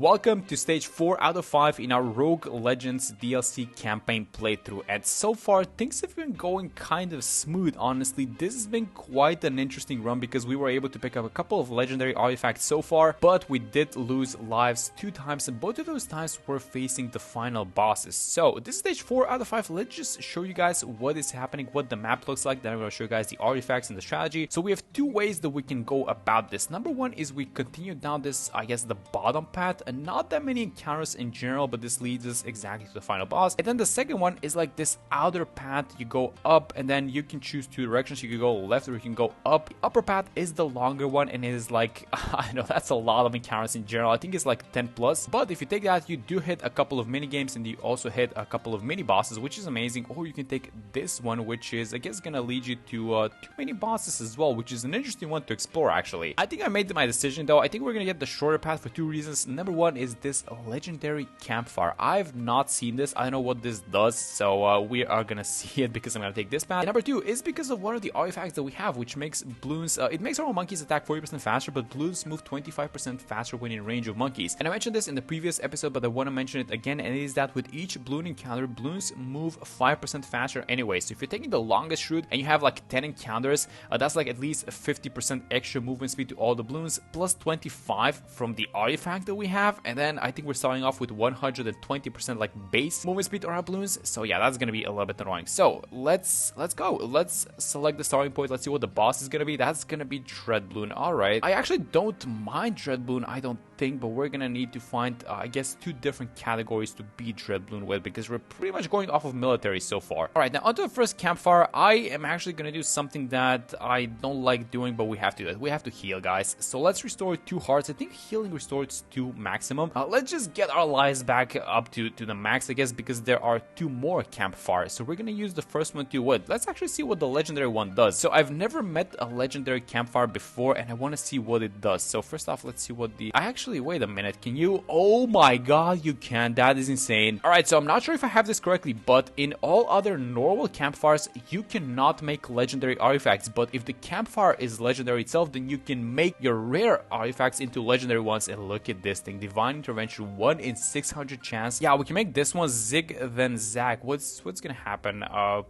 Welcome to stage 4 out of 5 in our Rogue Legends DLC campaign playthrough, and so far things have been going kind of smooth. Honestly, this has been quite an interesting run because we were able to pick up a couple of legendary artifacts so far, but we did lose lives 2 times, and both of those times were facing the final bosses. So this is stage 4 out of 5. Let's just show you guys what is happening, what the map looks like. Then I'm going to show you guys the artifacts and the strategy. So we have 2 ways that we can go about this. Number 1 is we continue down this, I guess, the bottom path, and not that many encounters in general, but this leads us exactly to the final boss. And then the second one is like this outer path. You go up and then you can choose 2 directions. You can go left or you can go up. The upper path is the longer one, and it is like, I know that's a lot of encounters in general. I think it's like 10 plus, but if you take that, you do hit a couple of mini games and you also hit a couple of mini bosses, which is amazing. Or you can take this one, which is, I guess, gonna lead you to 2 mini bosses as well, which is an interesting one to explore. Actually, I think I made my decision though. I think we're gonna get the shorter path for 2 reasons. Number 1 is this legendary campfire. I've not seen this. I don't know what this does, so we are gonna see it because I'm gonna take this path. And number 2 is because of one of the artifacts that we have, which makes Bloons, it makes our monkeys attack 40% faster, but Bloons move 25% faster when in range of monkeys. And I mentioned this in the previous episode, but I want to mention it again, and it is that with each Bloon encounter, Bloons move 5% faster anyway. So if you're taking the longest route and you have like 10 encounters, that's like at least 50% extra movement speed to all the Bloons, plus 25 from the artifact that we have. And then I think we're starting off with 120% like base movement speed on our Bloons. So yeah, that's gonna be a little bit annoying. So let's go. Let's select the starting point. Let's see what the boss is gonna be. That's gonna be Dread Bloon. All right. I actually don't mind Dread Bloon, I don't think, but we're gonna need to find, I guess, 2 different categories to beat Dread Bloon with, because we're pretty much going off of military so far. All right, now onto the first campfire. I am actually gonna do something that I don't like doing, but we have to do it. We have to heal, guys. So let's restore 2 hearts. I think healing restores 2 maximum. Let's just get our lives back up to the max, I guess, because there are 2 more campfires. So we're gonna use the first one to what? Let's actually see what the legendary one does. So I've never met a legendary campfire before, and I want to see what it does. So first off, let's see what the... wait a minute, can you... Oh my god, you can. That is insane. Alright, so I'm not sure if I have this correctly, but in all other normal campfires, you cannot make legendary artifacts. But if the campfire is legendary itself, then you can make your rare artifacts into legendary ones. And look at this thing. Divine Intervention, 1 in 600 chance. Yeah, we can make this one Zig, then Zag. What's gonna happen?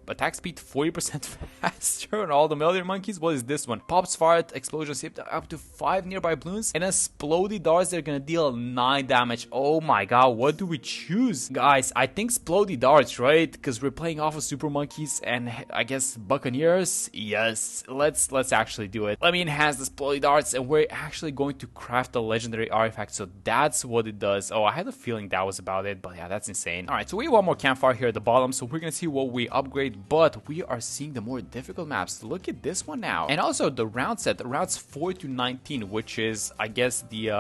Attack speed 40% faster on all the military monkeys. What is this one? Pops fart, explosions hit up to 5 nearby Bloons, and then Splody darts, they're gonna deal 9 damage. Oh my god, what do we choose? Guys, I think Splody darts, right? Because we're playing off of super monkeys and I guess buccaneers. Yes, let's actually do it. Let me enhance the Splody darts, and we're actually going to craft a legendary artifact. So that's what it does. Oh, I had a feeling that was about it, but yeah, that's insane. All right, so we have one more campfire here at the bottom, so we're gonna see what we upgrade, but we are seeing the more difficult maps. Look at this one now. And also the round set, the rounds 4 to 19, which is, I guess, the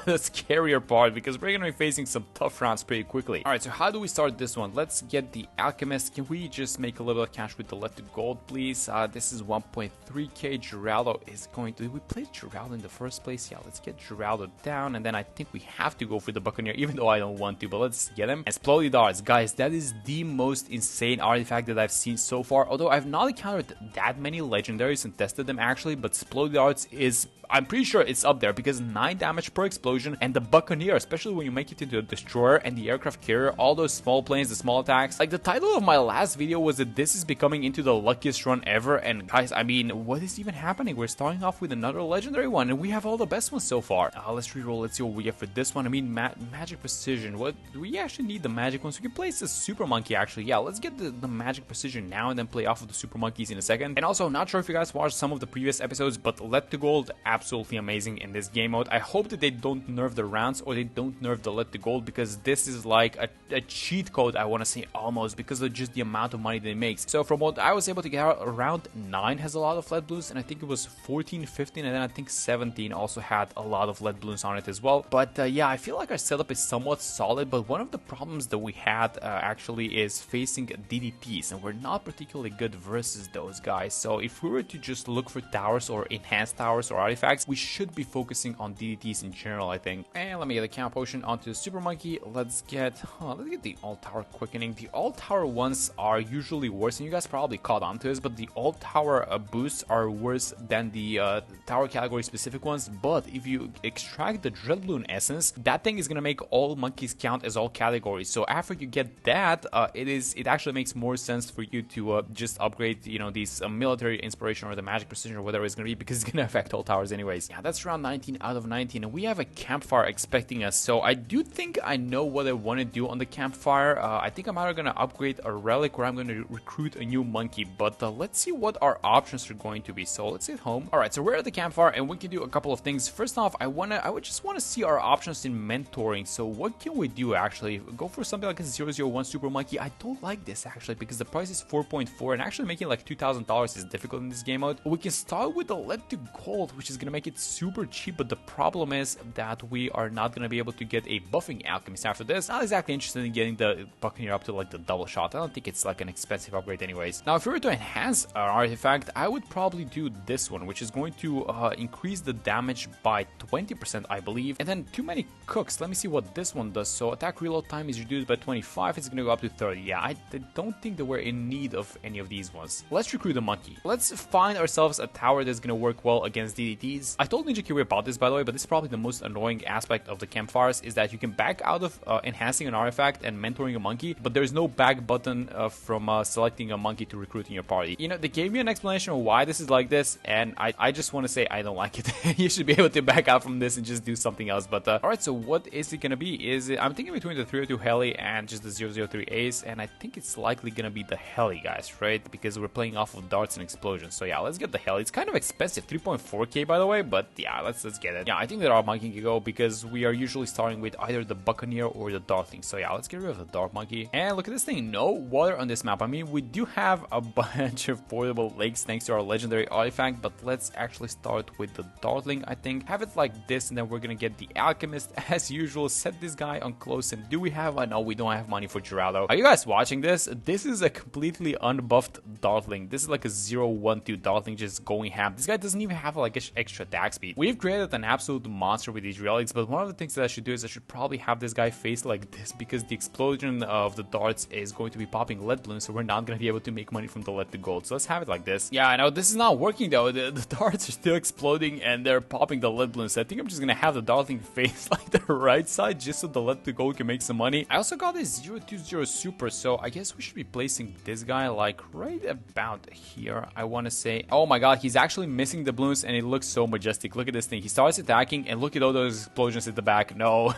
the scarier part, because we're gonna be facing some tough rounds pretty quickly. All right, so how do we start this one? Let's get the Alchemist. Can we just make a little bit of cash with the Let to Gold, please? This is 1.3k. Geraldo is going to... Did we play Geraldo in the first place? Yeah, let's get Geraldo down, and then I think we have to go for the Buccaneer, even though I don't want to, but let's get him. And Splody darts, guys, that is the most insane artifact that I've seen so far, although I've not encountered that many legendaries and tested them actually, but Splody darts is... I'm pretty sure it's up there, because 9 damage per explosion, and the Buccaneer, especially when you make it into a destroyer and the aircraft carrier, all those small planes, the small attacks. Like, the title of my last video was that this is becoming into the luckiest run ever, and guys, I mean, what is even happening? We're starting off with another legendary one, and we have all the best ones so far. Let's reroll, let's see what we get for this one. I mean, magic precision. What do we actually need? The magic ones. We can place the super monkey actually. Yeah, let's get the magic precision now and then play off of the super monkeys in a second. And also, I'm not sure if you guys watched some of the previous episodes, but Let to Gold, absolutely amazing in this game mode. I hope that they don't nerf the rounds, or they don't nerf the Let to Gold, because this is like a cheat code, I want to say, almost, because of just the amount of money that it makes. So from what I was able to get out, around 9 has a lot of lead Bloons, and I think it was 14, 15, and then I think 17 also had a lot of lead Bloons on it as well. But yeah, I feel like our setup is somewhat solid, but one of the problems that we had actually is facing DDTs, and we're not particularly good versus those guys. So if we were to just look for towers or enhanced towers or artifacts, artifacts, we should be focusing on DDTs in general, I think. And let me get the Camo Potion onto the Super Monkey. Let's get the Alt Tower Quickening. The Alt Tower ones are usually worse, and you guys probably caught on to this, but the Alt Tower boosts are worse than the Tower category specific ones. But if you extract the Dread Balloon Essence, that thing is gonna make all monkeys count as all categories. So after you get that, it actually makes more sense for you to just upgrade, you know, these military inspiration or the magic precision or whatever it's gonna be, because it's gonna affect all towers anyways. Yeah, that's around 19 out of 19, and we have a campfire expecting us. So I do think I know what I want to do on the campfire. I think I'm either gonna upgrade a relic or I'm gonna recruit a new monkey, but let's see what our options are going to be. So let's hit home. All right, so we're at the campfire and we can do a couple of things. First off, I would just want to see our options in mentoring. So what can we do actually? Go for something like a 001 Super Monkey. I don't like this actually because the price is 4.4 and actually making like $2,000 is difficult in this game mode. We can start with the lead to gold, which is gonna make it super cheap, but the problem is that we are not gonna be able to get a buffing alchemist after this. Not exactly interested in getting the Buccaneer up to like the double shot. I don't think it's like an expensive upgrade anyways. Now if we were to enhance our artifact, I would probably do this one, which is going to increase the damage by 20%, I believe. And then too many cooks. Let me see what this one does. So attack reload time is reduced by 25. It's gonna go up to 30. Yeah, I don't think that we're in need of any of these ones. Let's recruit a monkey. Let's find ourselves a tower that's gonna work well against DDTs. I told Ninja Kiwi about this, by the way, but this is probably the most annoying aspect of the campfires, is that you can back out of enhancing an artifact and mentoring a monkey, but there's no back button from selecting a monkey to recruit in your party. You know, they gave me an explanation of why this is like this, and I just want to say I don't like it. You should be able to back out from this and just do something else. But alright, so what is it gonna be? I'm thinking between the 302 Heli and just the 003 Ace, and I think it's likely gonna be the Heli, guys, right? Because we're playing off of darts and explosions. So yeah, let's get the Heli. It's kind of expensive, 3.4k by the way, but yeah, let's get it. Yeah, I think that our monkey can go because we are usually starting with either the Buccaneer or the Darkling. So yeah, let's get rid of the Dark Monkey. And look at this thing, no water on this map. I mean, we do have a bunch of portable lakes thanks to our legendary artifact, but let's actually start with the Darkling, I think. Have it like this, and then we're gonna get the Alchemist as usual. Set this guy on close, and do we have... no, we don't have money for Geraldo. Are you guys watching this? This is a completely unbuffed Darkling. This is like a 012 Darkling just going ham. This guy doesn't even have like extra attack speed. We've created an absolute monster with these relics, but one of the things that I should do is I should probably have this guy face like this, because the explosion of the darts is going to be popping lead balloons, so we're not going to be able to make money from the lead to gold. So let's have it like this. Yeah, I know this is not working though. The darts are still exploding and they're popping the lead balloons. So I think I'm just going to have the Darkling face like the right side just so the lead to gold can make some money. I also got this 020 Super, so I guess we should be placing this guy like right about here. I want to say, oh my god, he's actually missing the balloons and it looks so majestic. Look at this thing. He starts attacking and look at all those explosions at the back. No.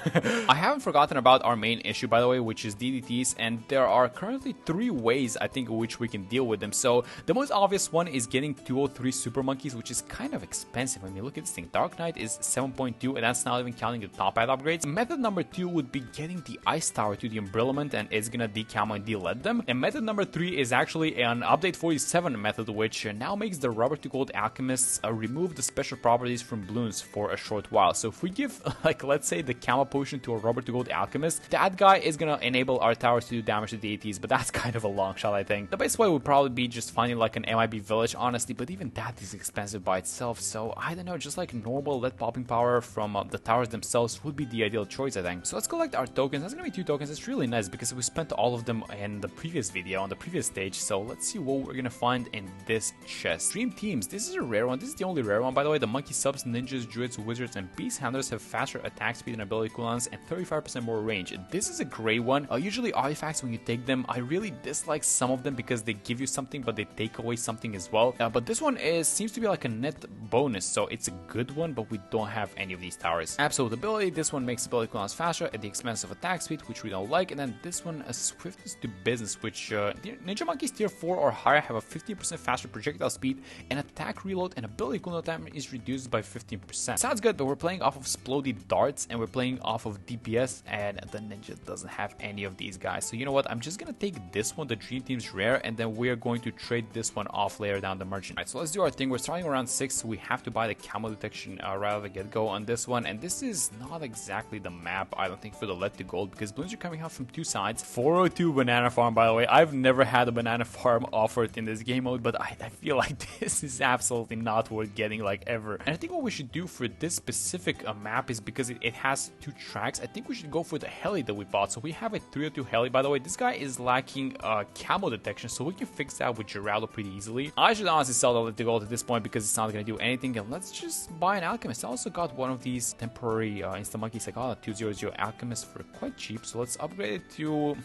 I haven't forgotten about our main issue, by the way, which is DDTs, and there are currently 3 ways I think in which we can deal with them. So the most obvious one is getting 203 Super Monkeys, which is kind of expensive. I mean, look at this thing. Dark Knight is 7.2 and that's not even counting the top ad upgrades. Method number 2 would be getting the Ice Tower to the Embrittlement, and it's gonna decamo and de-lead them. And method number 3 is actually an update 47 method, which now makes the Rubber to Gold Alchemists remove the special properties from balloons for a short while. So if we give, like, let's say the Camo Potion to a Rubber to Gold Alchemist, that guy is gonna enable our towers to do damage to deities, but that's kind of a long shot, I think. The best way would probably be just finding like an MIB village, honestly, but even that is expensive by itself. So I don't know, just like normal lead popping power from the towers themselves would be the ideal choice, I think. So let's collect our tokens. That's gonna be 2 tokens. It's really nice because we spent all of them in the previous video, on the previous stage. So let's see what we're gonna find in this chest. Dream Teams. This is a rare one. This is the only rare one, by the way. The Monkey Subs, Ninjas, Druids, Wizards, and Beast Handlers have faster attack speed and ability cooldowns and 35% more range. This is a great one. Usually artifacts, when you take them, I really dislike some of them because they give you something but they take away something as well. But this one seems to be like a net bonus, so it's a good one, but we don't have any of these towers. Absolute ability. This one makes ability cooldowns faster at the expense of attack speed, which we don't like. And then this one, a Swiftness to Business, which Ninja Monkeys tier 4 or higher have a 15% faster projectile speed, and attack reload and ability cooldown time is reduced by 15%. Sounds good, but we're playing off of Splody Darts and we're playing off of DPS, and the Ninja doesn't have any of these guys. So you know what? I'm just gonna take this one, the Dream Team's rare, and then we're going to trade this one off later down the merchant. Alright, so let's do our thing. We're starting around 6, so we have to buy the camo detection right out of the get-go on this one, and this is not exactly the map, I don't think, for the lead to gold, because balloons are coming out from 2 sides. 402 banana farm, by the way. I've never had a banana farm offered in this game mode, but I feel like this is absolutely not worth getting like ever. And I think what we should do for this specific map is because it has 2 tracks, I think we should go for the heli that we bought. So we have a 302 heli. By the way, this guy is lacking camo detection, so we can fix that with Geraldo pretty easily. I should honestly sell the gold at this point because it's not going to do anything. And let's just buy an alchemist. I also got one of these temporary insta monkeys. I got a 200 alchemist for quite cheap. So let's upgrade it to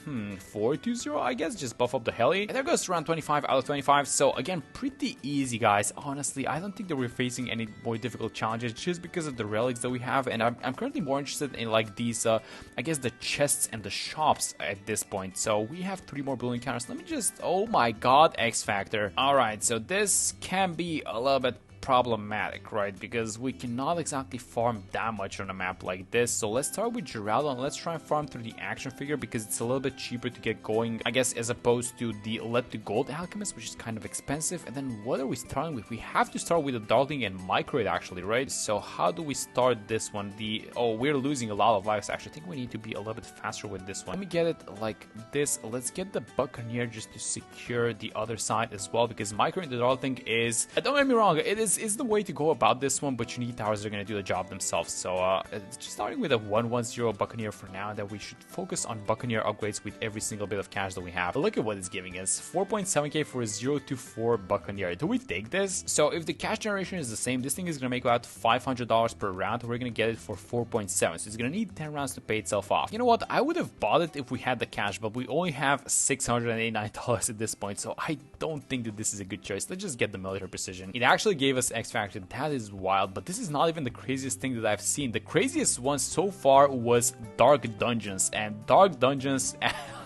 420, I guess. Just buff up the heli. And there goes around 25 out of 25. So again, pretty easy, guys. Honestly, I don't think that we're facing any more difficult challenges just because of the relics that we have. And I'm currently more interested in like these, I guess, the chests and the shops at this point. So we have 3 more blue encounters. Let me just, oh my god, X Factor. Alright, so this can be a little bit problematic, right? Because we cannot exactly farm that much on a map like this. So let's start with Geraldo and let's try and farm through the action figure because it's a little bit cheaper to get going, I guess, as opposed to the Let to Gold Alchemist, which is kind of expensive. And then what are we starting with? We have to start with the Darling and Microid actually, right? So how do we start this one? We're losing a lot of lives actually. I think we need to be a little bit faster with this one. Let me get it like this. Let's get the Buccaneer just to secure the other side as well, because Microid and the Darling is, don't get me wrong, it is the way to go about this one, but you need towers that are going to do the job themselves. So just starting with a 110 Buccaneer for now, that we should focus on Buccaneer upgrades with every single bit of cash that we have. But look at what it's giving us, 4.7k for a 024 Buccaneer. Do we take this? So if the cash generation is the same, this thing is going to make about $500 per round. We're going to get it for 4.7, so it's going to need 10 rounds to pay itself off. You know what, I would have bought it if we had the cash, but we only have $689 at this point, so I don't think that this is a good choice. Let's just get the military precision. It actually gave us X Factor. That is wild, but this is not even the craziest thing that I've seen. The craziest one so far was Dark Dungeons, and Dark Dungeons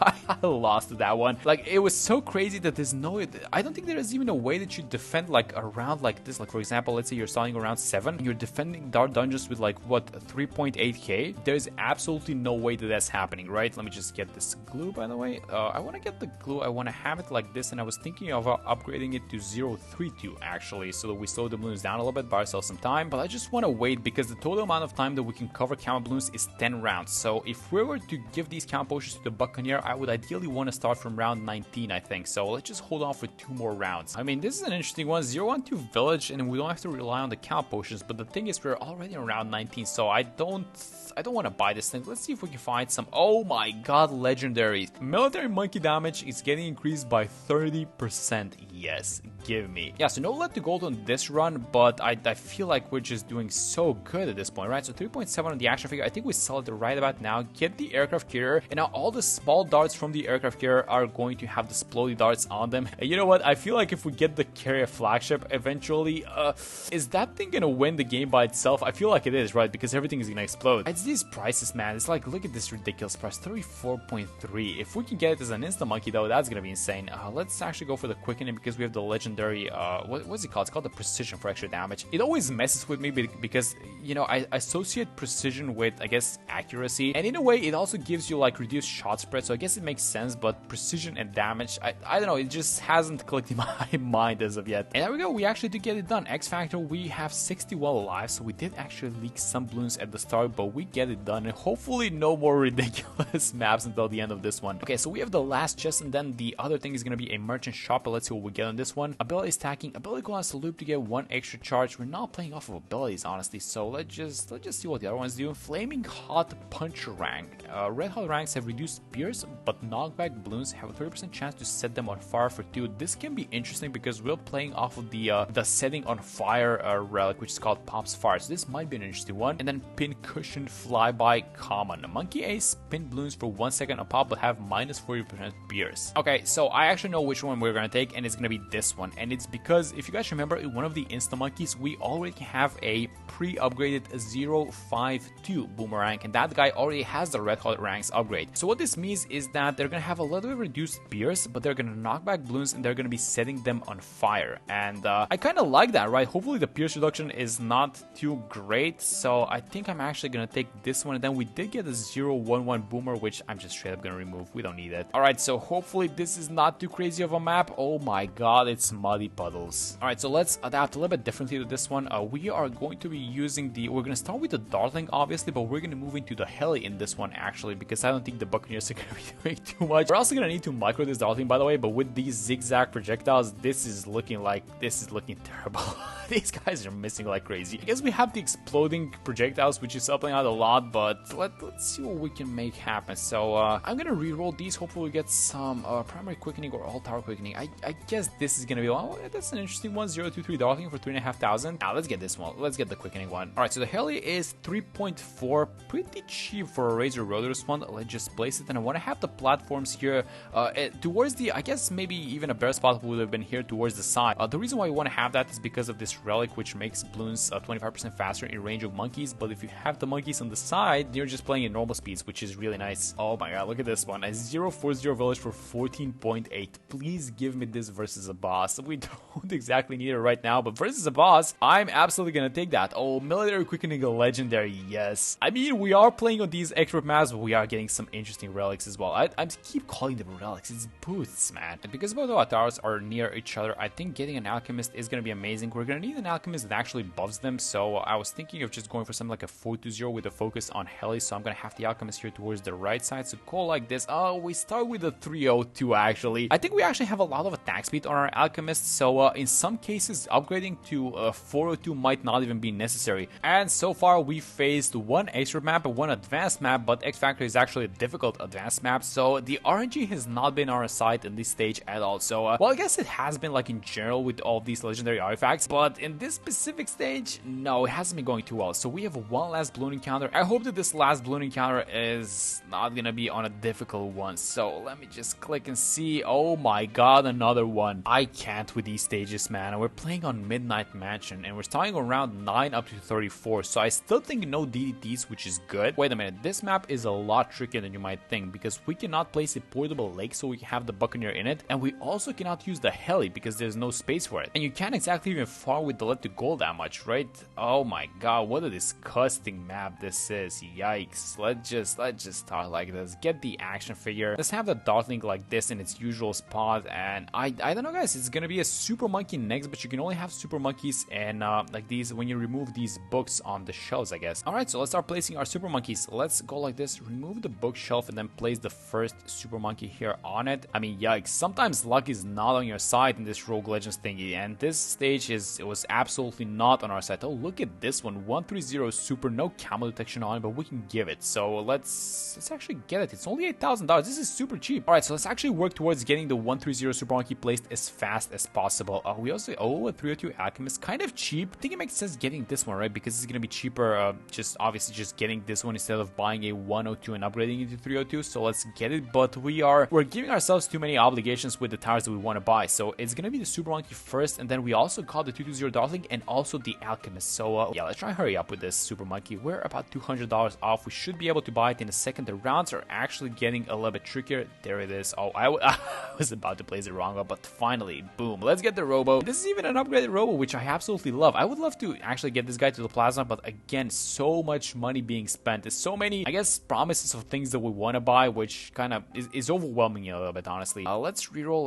I lost to that one. Like, it was so crazy that there's no, I don't think there is even a way that you defend like around like this. Like, for example, let's say you're starting around 7 and you're defending Dark Dungeons with like what, 3.8k. There's absolutely no way that that's happening, right? Let me just get this glue, by the way. I want to get the glue. I want to have it like this, and I was thinking of upgrading it to 032 actually, so that we slow the balloons down a little bit, buy ourselves some time. But I just want to wait because the total amount of time that we can cover camo balloons is 10 rounds. So if we were to give these camo potions to the Buccaneer, I would ideally want to start from round 19, I think. So let's just hold on for 2 more rounds. I mean, this is an interesting one. 012 Village, and we don't have to rely on the camo potions, but the thing is, we're already in round 19, so I don't want to buy this thing. Let's see if we can find some. Oh my god, legendaries. Military monkey damage is getting increased by 30%. Yes, give me. Yeah, so no Let to Gold on this run, but I feel like we're just doing so good at this point, right? So 3.7 on the action figure. I think we sell it right about now. Get the aircraft carrier, and now all the small darts from the aircraft carrier are going to have the splody darts on them. And you know what? I feel like if we get the carrier flagship eventually, is that thing gonna win the game by itself? I feel like it is, right? Because everything is gonna explode. It's these prices, man. It's like, look at this ridiculous price, 34.3. If we can get it as an insta monkey though, that's gonna be insane. Let's actually go for the quickening because we have the legendary, what's it called? It's called the precision for extra damage. It always messes with me because, you know, I associate precision with, I guess, accuracy, and in a way it also gives you like reduced shot spread, so I guess it makes sense. But precision and damage, I don't know, it just hasn't clicked in my mind as of yet. And there we go, we actually did get it done. X Factor, we have 61 lives, so we did actually leak some balloons at the start, but we get it done, and hopefully no more ridiculous maps until the end of this one. Okay, so we have the last chest, and then the other thing is going to be a merchant shop. But let's see what we get on this one. Ability stacking, ability go on to loop to get 1 extra charge. We're not playing off of abilities, honestly, so let's just see what the other ones do. Flaming Hot Punch rank. Red hot ranks have reduced spears, but knockback balloons have a 30% chance to set them on fire for 2. This can be interesting because we're playing off of the setting on fire relic, which is called Pop's Fire, so this might be an interesting one. And then Pin Cushion Flyby common. Monkey Ace spin balloons for 1 second on pop, but have minus 40% spears. Okay, so I actually know which one we're gonna take, and it's gonna be this one. And it's because if you guys remember, in one of the insta monkeys, we already have a pre-upgraded 052 boomerang, and that guy already has the red hot ranks upgrade. So what this means is that they're gonna have a little bit reduced spears, but they're gonna knock back balloons and they're gonna be setting them on fire. And I kind of like that, right? Hopefully the pierce reduction is not too great, so I think I'm actually gonna take this one. And then we did get a 011 boomer, which I'm just straight up gonna remove. We don't need it. Alright, so hopefully this is not too crazy of a map. Oh my god, it's muddy puddles. Alright, so let's adapt a little bit differently to this one. We are going to be using we're gonna start with the Darling, obviously, but we're gonna move into the heli in this one actually, because I don't think the Buccaneers are gonna be doing too much. We're also gonna need to micro this Darling, by the way, but with these zigzag projectiles, this is looking terrible. These guys are missing like crazy. I guess we have the exploding projectiles, which is helping out a lot, but let's see what we can make happen. So I'm gonna re-roll these. Hopefully we get some primary quickening or all tower quickening. I guess this is gonna be one. That's an interesting one. 023 Darling for 3,500. Now let's get this one. Let's get the quickening one. All right, so the heli is 3.4, pretty cheap for a Razor Rotors one. Let's just place it, and I want to have the platforms here towards the, I guess maybe even a better spot would have been here towards the side. The reason why we want to have that is because of this relic, which makes Bloons 25% faster in range of monkeys. But if you have the monkeys on the side, you're just playing at normal speeds, which is really nice. Oh my god, look at this one. A 040 village for 14.8. Please give me this versus a boss. We don't exactly need it right now, but versus a boss, I'm absolutely gonna take that. Oh, military quickening a legendary, yes. I mean, we are playing on these expert maps, but we are getting some interesting relics as well. I keep calling them relics. It's boosts, man. And because both of our towers are near each other, I think getting an alchemist is gonna be amazing. We're gonna need an alchemist that actually buffs them, so I was thinking of just going for something like a 420 with a focus on heli, so I'm gonna have the alchemist here towards the right side, so go like this. Oh, we start with a 302 actually. I think we actually have a lot of attack speed on our alchemist, so in some cases upgrading to 402 might not even be necessary. And so far we faced one extra map and one advanced map, but X Factor is actually a difficult advanced map, so the RNG has not been on our side in this stage at all. So well, I guess it has been like in general with all these legendary artifacts, but in this specific stage, no, it hasn't been going too well. So we have one last balloon encounter. I hope that this last balloon encounter is not gonna be on a difficult one. So let me just click and see. Oh my god, another one. I can't with these stages, man. And we're playing on Midnight Mansion, and we're starting around 9 up to 34. So I still think no DDTs, which is good. Wait a minute, this map is a lot trickier than you might think, because we cannot place a portable lake so we can have the Buccaneer in it, and we also cannot use the heli because there's no space for it. And you can't exactly even farm with the lead to gold that much, right? Oh my god, what a disgusting map this is. Yikes. Let's just start like this. Get the action figure. Let's have the Dartling like this in its usual spot, and I don't know, guys, it's gonna be a super monkey next, but you can only have super monkeys and like these when you remove these books on the shelves, I guess. Alright, so let's start placing our super monkeys. Let's go like this, remove the bookshelf, and then place the first super monkey here on it. I mean, yikes, sometimes luck is not on your side in this Rogue Legends thingy, and this stage it was absolutely not on our side. Oh, look at this one, 130 super, no camo detection on it, but we can give it. So let's actually get it. It's only $8,000. This is super cheap. Alright, so let's actually work towards getting the 130 super monkey placed as fast as possible. We also a 302 alchemist, kind of cheap. I think it makes sense getting this one, right? Because it's gonna be cheaper, just obviously just getting this one instead of buying a 102 and upgrading it to 302. So let's get it, but we're giving ourselves too many obligations with the towers that we want to buy. So it's gonna be the super monkey first, and then we also got the 220 Dartling and also the alchemist. So yeah, let's try and hurry up with this super monkey. We're about $200 off. We should be able to buy it in a second. The rounds are actually getting a little bit trickier. There it is. Oh, I was about to place it wrong, but finally, boom. Let's get the robo. This is even an upgraded robo, which I absolutely love. I would love to actually get this guy to the plasma, but again, so much money being spent. There's so many, I guess, promises of things that we want to buy, which kind of is overwhelming a little bit, honestly. Let's reroll.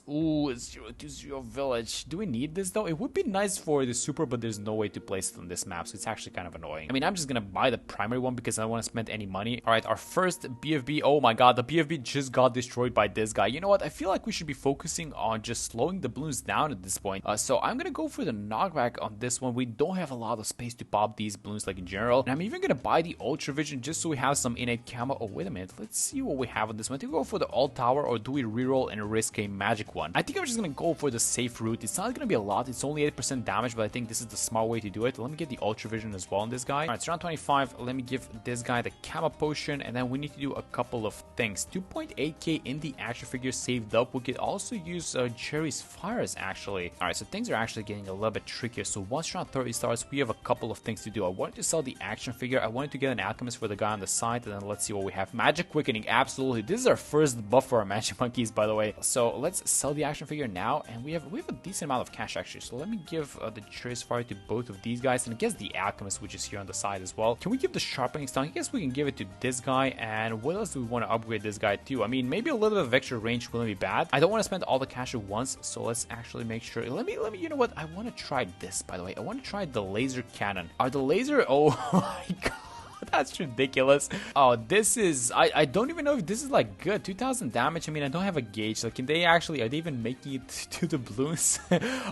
Ooh, 020 village. Do we need this though? It would be nice for the super, but there's no way to place it on this map, so it's actually kind of annoying. I mean, I'm just gonna buy the primary one because I don't want to spend any money. All right, our first BFB. Oh my god, the BFB just got destroyed by this guy. You know what? I feel like we should be focusing on just slowing the balloons down at this point. So I'm gonna go for the knockback on this one. We don't have a lot of space to pop these balloons like in general, and I'm even gonna buy the ultra vision just so we have some innate camo. Oh wait a minute, let's see what we have on this one. Do we go for the alt tower or do we reroll and risk a magic one? I think I'm just gonna go for the safe route. It's not gonna be a lot. It's only 8% damage, but I think this is the smart way to do it. Let me get the ultra vision as well on this guy. All right, it's around 25. Let me give this guy the camo potion, and then we need to do a couple of things. 2.8k in the action figure saved up. We could also use Jerry's fires actually. All right, so things are actually getting a little bit trickier. So once round 30 starts, we have a couple of things to do. I wanted to sell the action figure. I wanted to get an alchemist for the guy on the side, and then let's see what we have. Magic quickening, absolutely. This is our first buff for our magic monkeys, by the way. So let's sell the action figure now, and we have a decent amount of cash actually. So let me give the Jerry's fire to both of these guys, and I guess the alchemist, which is here on the side as well. Can we give the sharpening stone? I guess we can give it to this guy. And what else do we want to upgrade this guy to? I mean, maybe a little bit of extra range wouldn't be bad. I don't want to spend all the cash at once, so let's actually make sure. Let me. You know what? I want to try this, by the way. I want to try the laser cannon. Are the laser? Oh my god. That's ridiculous. Oh, this is... I don't even know if this is like good. 2000 damage. I mean, I don't have a gauge. Like, can they actually... Are they even making it to the balloons?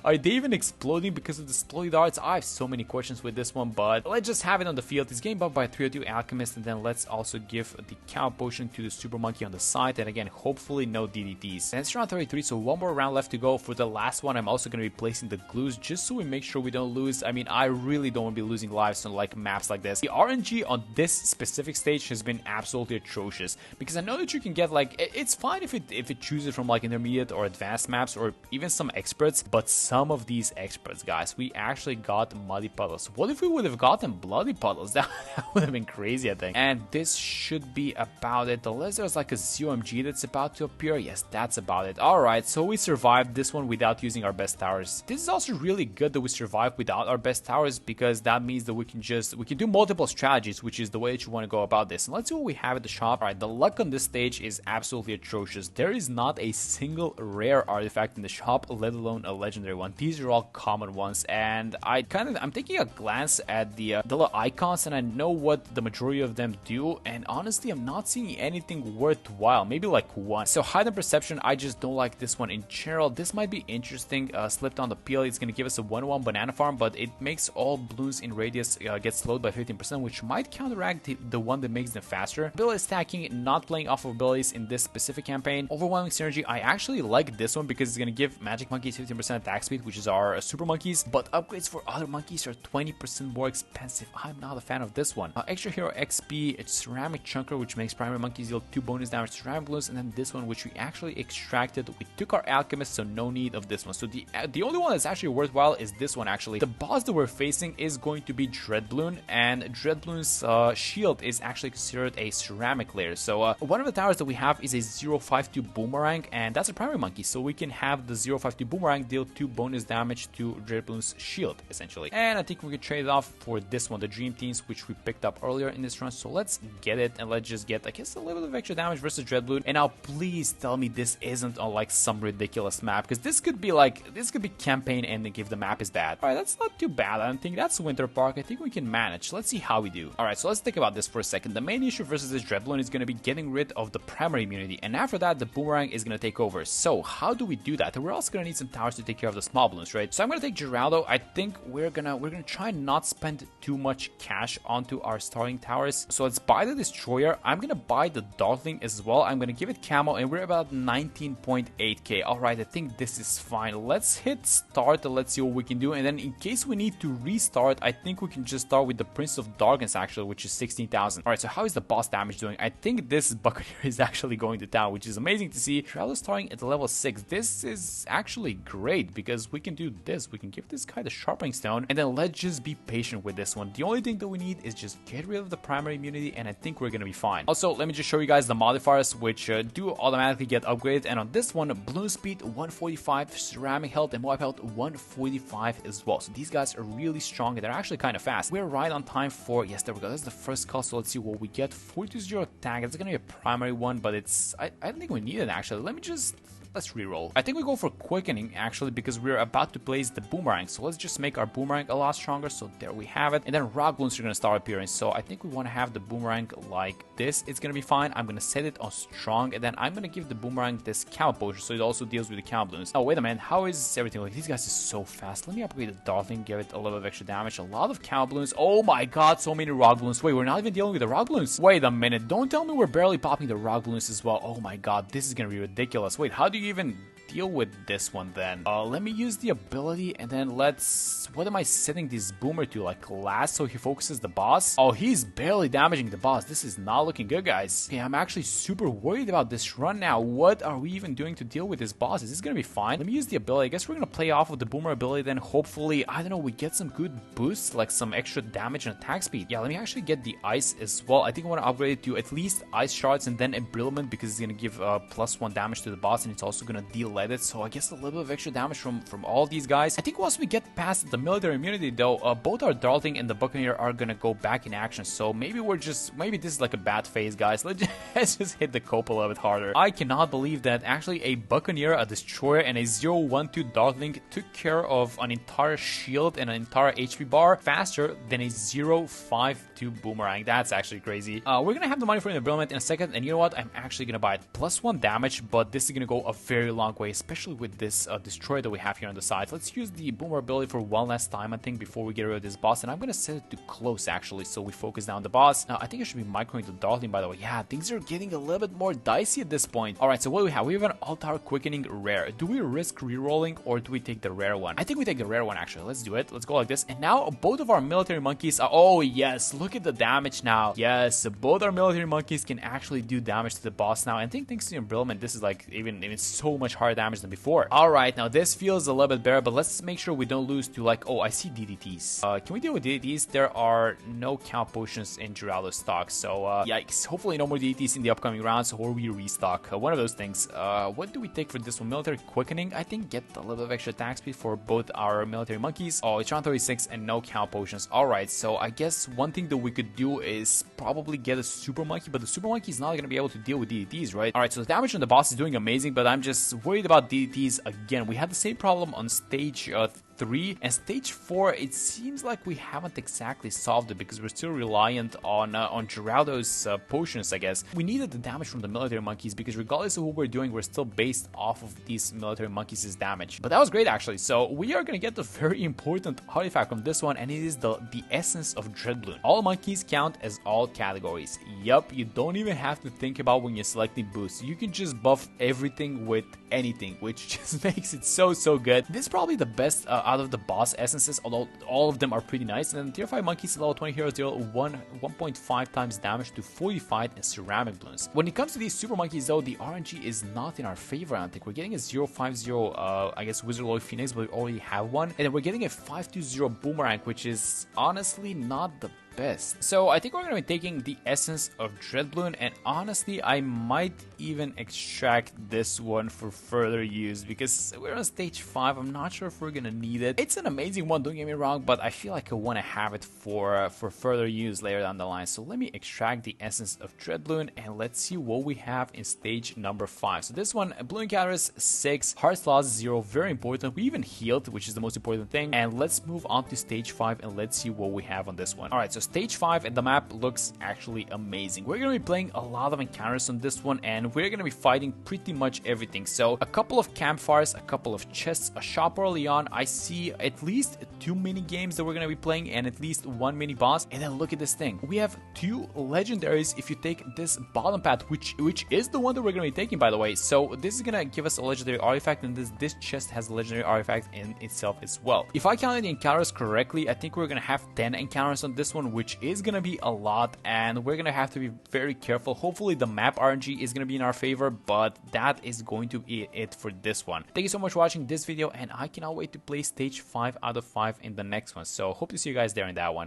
Are they even exploding because of the exploding darts? I have so many questions with this one, but let's just have it on the field. It's getting buffed by 302 Alchemist, and then let's also give the Cow Potion to the Super Monkey on the side, and again, hopefully no DDTs. And it's round 33, so one more round left to go. For the last one, I'm also going to be placing the glues just so we make sure we don't lose. I mean, I really don't want to be losing lives on like maps like this. The RNG on this specific stage has been absolutely atrocious, because I know that you can get like, it's fine if it chooses from like intermediate or advanced maps or even some experts, but some of these experts, guys, we actually got muddy puddles. What if we would have gotten bloody puddles? That would have been crazy, I think. And this should be about it, unless there's like a ZOMG that's about to appear. Yes, that's about it. Alright, so we survived this one without using our best towers. This is also really good that we survived without our best towers, because that means that we can do multiple strategies, which is the way that you want to go about this. And let's see what we have at the shop. Alright, the luck on this stage is absolutely atrocious. There is not a single rare artifact in the shop, let alone a legendary one. These are all common ones, and I'm taking a glance at the little icons, and I know what the majority of them do, and honestly, I'm not seeing anything worthwhile. Maybe like one. So hide and perception, I just don't like this one in general. This might be interesting. Slipped on the peel, it's going to give us a 1-1 banana farm, but it makes all balloons in radius get slowed by 15%, which might counteract the one that makes them faster. Ability stacking, not playing off of abilities in this specific campaign. Overwhelming synergy, I actually like this one because it's going to give magic monkeys 15% attack speed, which is our super monkeys, but upgrades for other monkeys are 20% more expensive. I'm not a fan of this one. Extra hero XP, it's ceramic chunker, which makes primary monkeys deal 2 bonus damage to ceramic balloons, and then this one, which we actually extracted. We took our alchemist, so no need of this one. So the only one that's actually worthwhile is this one. Actually, the boss that we're facing is going to be Dread Bloon, and Dread Bloon's shield is actually considered a ceramic layer. So one of the towers that we have is a 052 boomerang, and that's a primary monkey, so we can have the 052 boomerang deal 2 bonus damage to Dread Bloon's shield, essentially. And I think we could trade it off for this one, the Dream Teams, which we picked up earlier in this run. So let's get it, and let's just get, I guess, a little bit of extra damage versus Dread Bloon. And now please tell me this isn't on like some ridiculous map, because this could be campaign ending if the map is bad. Alright, that's not too bad. I don't think that's Winter Park. I think we can manage. Let's see how we do. Alright, so let's think about this for a second. The main issue versus this Dread Bloon is going to be getting rid of the primary immunity, and after that the boomerang is going to take over. So how do we do that? We're also going to need some towers to take care of the small balloons, right? So I'm going to take Geraldo. I think we're gonna try not spend too much cash onto our starting towers. So let's buy the Destroyer. I'm going to buy the Darkling as well. I'm going to give it camo, and we're about 19.8k. Alright, I think this is fine. Let's hit start and let's see what we can do, and then in case we need to restart, I think we can just start with the Prince of Darkness, actually, which is 16,000. Alright, so how is the boss damage doing? I think this Buccaneer is actually going to town, which is amazing to see. Geraldo starting at level 6. This is actually great because we can do this. We can give this guy the Sharpening Stone, and then let's just be patient with this one. The only thing that we need is just get rid of the primary immunity, and I think we're gonna be fine. Also, let me just show you guys the modifiers, which do automatically get upgraded, and on this one, balloon speed 145, ceramic health, and moab health 145 as well. So these guys are really strong, and they're actually kind of fast. We're right on time for, yes, there we go. That's the first call, so let's see what we get. 420 attack. It's gonna be a primary one, but it's, I don't think we need it, actually. Let's reroll. I think we go for quickening, actually, because we're about to place the boomerang. So let's just make our boomerang a lot stronger. So there we have it. And then rock balloons are going to start appearing. So I think we want to have the boomerang like this. It's going to be fine. I'm going to set it on strong, and then I'm going to give the boomerang this cow potion, so it also deals with the cow balloons. Oh, wait a minute. How is everything? Like, these guys are so fast. Let me upgrade the Darkling, give it a little bit of extra damage. A lot of cow balloons. Oh my god, so many rock balloons. Wait, we're not even dealing with the rock balloons. Wait a minute. Don't tell me we're barely popping the rock balloons as well. Oh my god, this is going to be ridiculous. Wait, how do you even deal with this one then? Let me use the ability, and then what am I setting this boomer to? Like last, so he focuses the boss? Oh, he's barely damaging the boss. This is not looking good, guys. Okay, I'm actually super worried about this run now. What are we even doing to deal with this boss? Is this gonna be fine? Let me use the ability. I guess we're gonna play off of the boomer ability, then hopefully, I don't know, we get some good boosts, like some extra damage and attack speed. Yeah, let me actually get the ice as well. I think I want to upgrade it to at least ice shards and then embrittlement, because it's gonna give +1 damage to the boss, and it's also gonna deal less highlighted, so I guess a little bit of extra damage from all these guys. I think once we get past the military immunity though, both our Dartling and the Buccaneer are gonna go back in action, so maybe this is like a bad phase, guys. Let's just hit the cope a little bit harder. I cannot believe that actually a Buccaneer, a Destroyer, and a 0-1-2 Dartling took care of an entire shield and an entire HP bar faster than a 0-5-2 Boomerang. That's actually crazy. We're gonna have the money for an ability in a second, and you know what? I'm actually gonna buy it. +1 damage, but this is gonna go a very long way, especially with this Destroyer that we have here on the side. Let's use the Boomer ability for one last time, I think, before we get rid of this boss, and I'm gonna set it to close actually, so we focus down the boss. Now, I think I should be microing the Dartling, by the way. Yeah, things are getting a little bit more dicey at this point. Alright, so what do we have? We have an Altar Quickening Rare. Do we risk rerolling or do we take the rare one? I think we take the rare one actually. Let's do it. Let's go like this. And now both of our military monkeys are... Oh yes, look at the damage now. Yes, both our military monkeys can actually do damage to the boss now. And I think thanks to Embrilment, this is like even so much harder damage than before. Alright, now this feels a little bit better, but let's make sure we don't lose to like... Oh, I see DDTs. Can we deal with DDTs? There are no count potions in Geraldo's stock, so yikes. Hopefully no more DDTs in the upcoming rounds, or we restock. One of those things. What do we take for this one? Military Quickening. I think get a little bit of extra attack speed for both our military monkeys. Oh, it's round 36 and no count potions. Alright, so I guess one thing that we could do is probably get a Super Monkey, but the Super Monkey is not going to be able to deal with DDTs, right? Alright, so the damage on the boss is doing amazing, but I'm just worried about DDTs again. We had the same problem on stage 3 and stage 4. It seems like we haven't exactly solved it because we're still reliant on Geraldo's potions, I guess. We needed the damage from the military monkeys because regardless of what we're doing, we're still based off of these military monkeys' damage. But that was great actually. So we are gonna get the very important artifact from this one, and it is the essence of Dreadbloon. All monkeys count as all categories. Yup, you don't even have to think about when you're selecting boosts. You can just buff everything with anything, which just makes it so good. This is probably the best out of the boss essences, although all of them are pretty nice. And then tier 5 monkeys, level 20 heroes deal 1.5 times damage to 45 and ceramic balloons. When it comes to these super monkeys though, the RNG is not in our favor. I don't think we're getting a 050 I guess Wizardloid Phoenix, but we already have one, and then we're getting a 520 Boomerang, which is honestly not the best. So I think we're going to be taking the essence of Dreadbloon, and honestly I might even extract this one for further use because we're on stage 5. I'm not sure if we're going to need it. It's an amazing one, don't get me wrong, but I feel like I want to have it for further use later down the line. So let me extract the essence of Dreadbloon and let's see what we have in stage number 5. So this one, Bloon counters 6, Heart's Loss 0, very important. We even healed, which is the most important thing. And let's move on to stage 5 and let's see what we have on this one. Alright, so stage 5 and the map looks actually amazing. We're going to be playing a lot of encounters on this one, and we're going to be fighting pretty much everything. So a couple of campfires, a couple of chests, a shop early on. I see at least 2 mini games that we're going to be playing and at least 1 mini boss. And then look at this thing. We have 2 legendaries if you take this bottom path, which is the one that we're going to be taking, by the way. So this is going to give us a legendary artifact, and this chest has a legendary artifact in itself as well. If I counted the encounters correctly, I think we're going to have 10 encounters on this one, which is going to be a lot, and we're going to have to be very careful. Hopefully the map RNG is going to be in our favor, but that is going to be it for this one. Thank you so much for watching this video, and I cannot wait to play stage 5 out of 5 in the next one. So hope to see you guys there in that one.